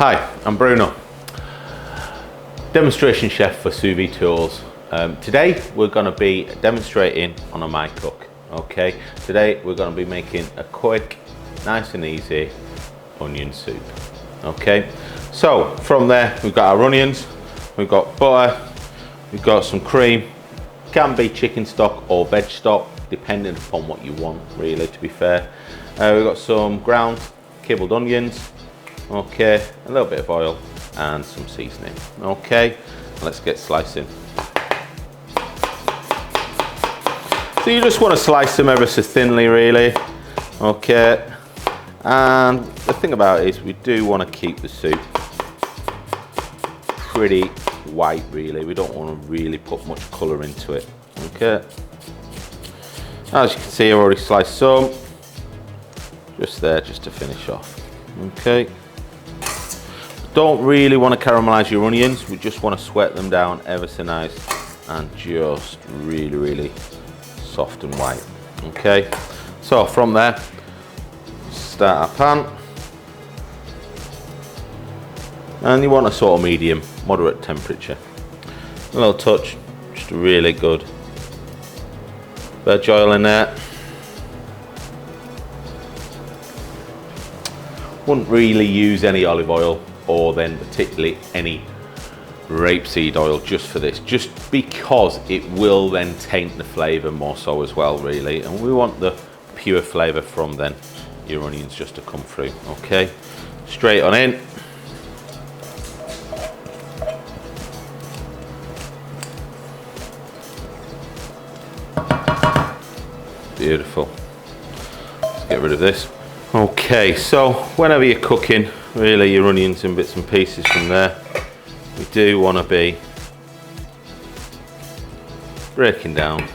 Hi, I'm Bruno, demonstration chef for Sous Vide Tools. Today we're going to be demonstrating on a Mycook. Okay, today we're going to be making a quick, nice and easy onion soup. Okay, so from there we've got our onions, we've got butter, we've got some cream. Can be chicken stock or veg stock, depending upon what you want, really, to be fair. We've got some ground kibbled onions, okay, a little bit of oil and some seasoning. Okay, let's get slicing. So you just want to slice them ever so thinly, really. Okay, and the thing about it is we do want to keep the soup pretty white, really. We don't want to really put much colour into it. Okay, as you can see, I've already sliced some just there, just to finish off. Okay, don't really want to caramelize your onions, we just want to sweat them down ever so nice and just really soft and white. Okay, so from there, start our pan, and you want a sort of medium, moderate temperature. A little touch, just really good veg oil in there. Wouldn't really use any olive oil or then particularly any rapeseed oil just for this, just because it will then taint the flavour more so as well, really, and we want the pure flavour from then your onions just to come through. Okay, straight on in. Beautiful. Let's get rid of this. Okay, so whenever you're cooking, really, your onions in bits and pieces from there, we do want to be breaking down.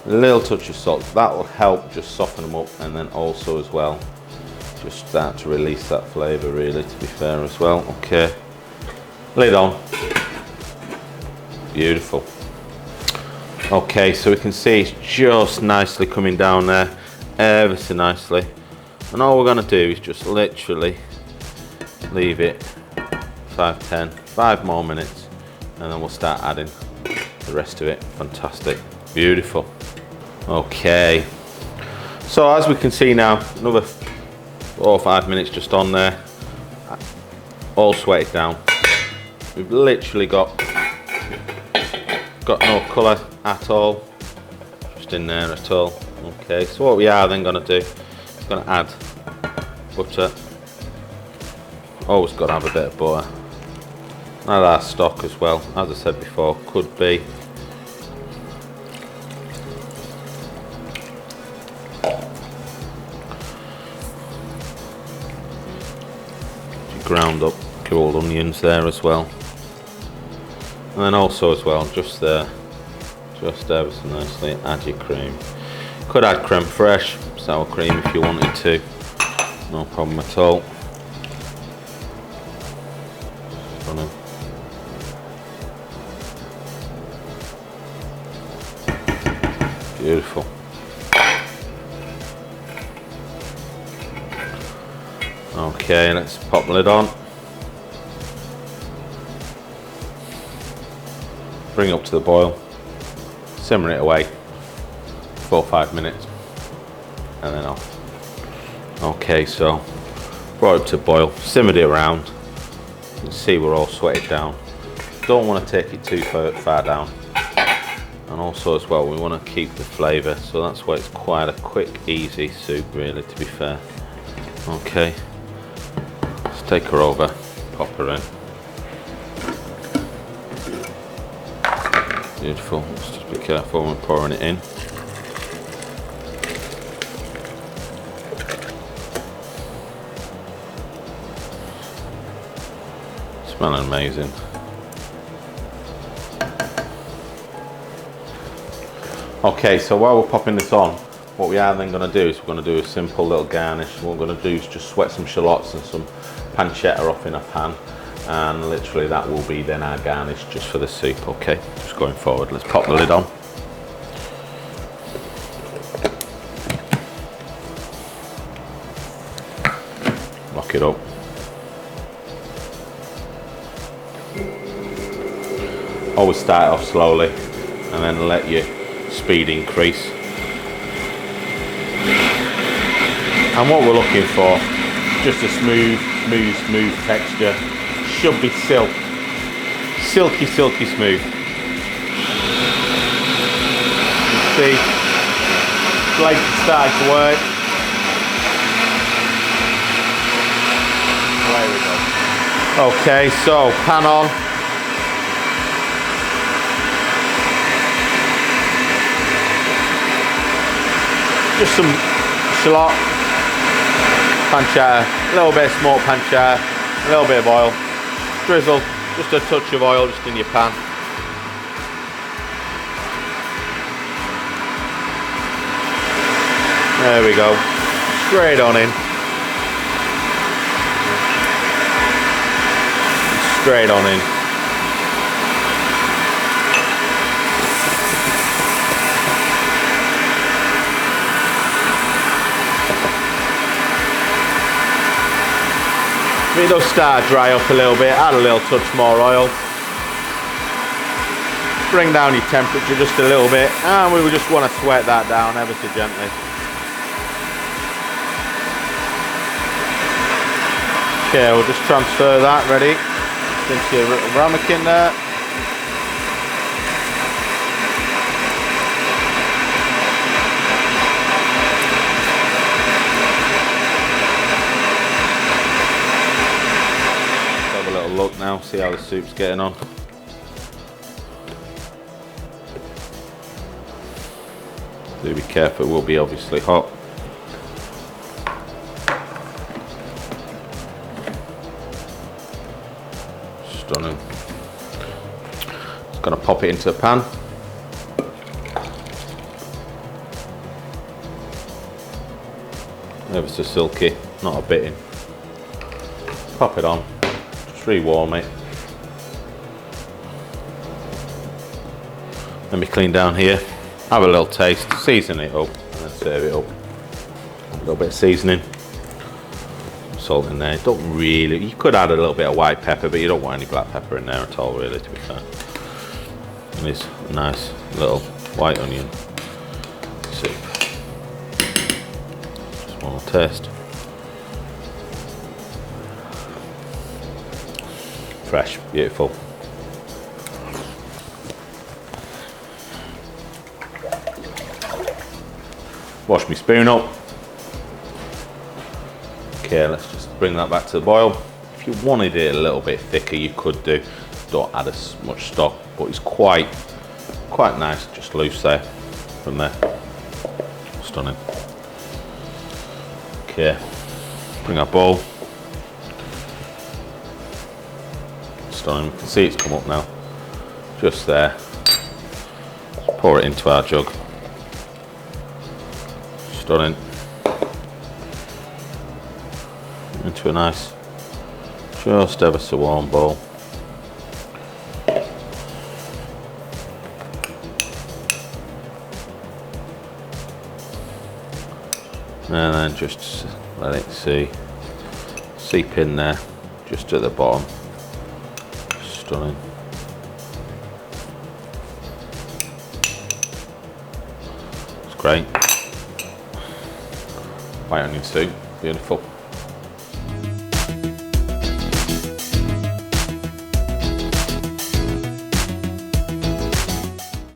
A little touch of salt, that will help just soften them up, and then also as well just start to release that flavour, really, to be fair as well. Okay, lid on. Beautiful. Okay, so we can see it's just nicely coming down there, ever so nicely, and all we're going to do is just literally leave it 5 more minutes, and then we'll start adding the rest of it. Fantastic, beautiful. Okay, so as we can see now, another 4 or 5 minutes just on there, all sweated down. We've literally got no colour at all, just in there at all. Okay, so what we are then going to do is going to add butter. Always got to have a bit of butter. Add our stock as well, as I said before, could be ground up cold onions there as well. And then also as well, just there, just ever so nicely, add your cream. Could add creme fraiche, sour cream if you wanted to, no problem at all. Funny. Beautiful. Okay, let's pop the lid on. Bring it up to the boil, simmer it away 4 or 5 minutes, and then off. Okay, so brought it to boil, simmered it around. You can see we're all sweated down. Don't want to take it too far down, and also as well we want to keep the flavour, so that's why it's quite a quick, easy soup, really, to be fair. Okay, let's take her over, pop her in. Beautiful. Let's just be careful when pouring it in. Smelling amazing. Okay, so while we're popping this on, what we are then going to do is we're going to do a simple little garnish. What we're going to do is just sweat some shallots and some pancetta off in a pan, and literally that will be then our garnish just for the soup. Okay, just going forward, let's pop the lid on. it up. Always start off slowly and then let your speed increase. And what we're looking for, just a smooth texture. Should be silky smooth. You see, blade starting to work. There we go. Okay, so pan on. Just some shallot, pancetta, a little bit of smoked pancetta, a little bit of oil, drizzle, just a touch of oil just in your pan. There we go, straight on in. Straight on in. If it does start to dry up a little bit, add a little touch more oil. Bring down your temperature just a little bit, and we just want to sweat that down ever so gently. Okay, we'll just transfer that, ready, into your ramekin there. Look now, see how the soup's getting on. Do be careful, it will be obviously hot. Stunning. Just gonna pop it into the pan. Ever so silky, not a bit in. Pop it on. Rewarm it. Let me clean down here, have a little taste, season it up, and then serve it up. A little bit of seasoning, salt in there. Don't really, you could add a little bit of white pepper, but you don't want any black pepper in there at all, really, to be fair. And it's a nice little white onion soup. Just one more taste. Fresh, beautiful. Wash my spoon up. Okay, let's just bring that back to the boil. If you wanted it a little bit thicker, you could do. Don't add as much stock, but it's quite nice, just loose there, from there. Stunning. Okay, bring our bowl. Stunning. We can see it's come up now, just there. Just pour it into our jug. Stunning. Into a nice, just ever so warm bowl. And then just let it seep in there, just at the bottom. Stunning. It's great. White onion soup, beautiful.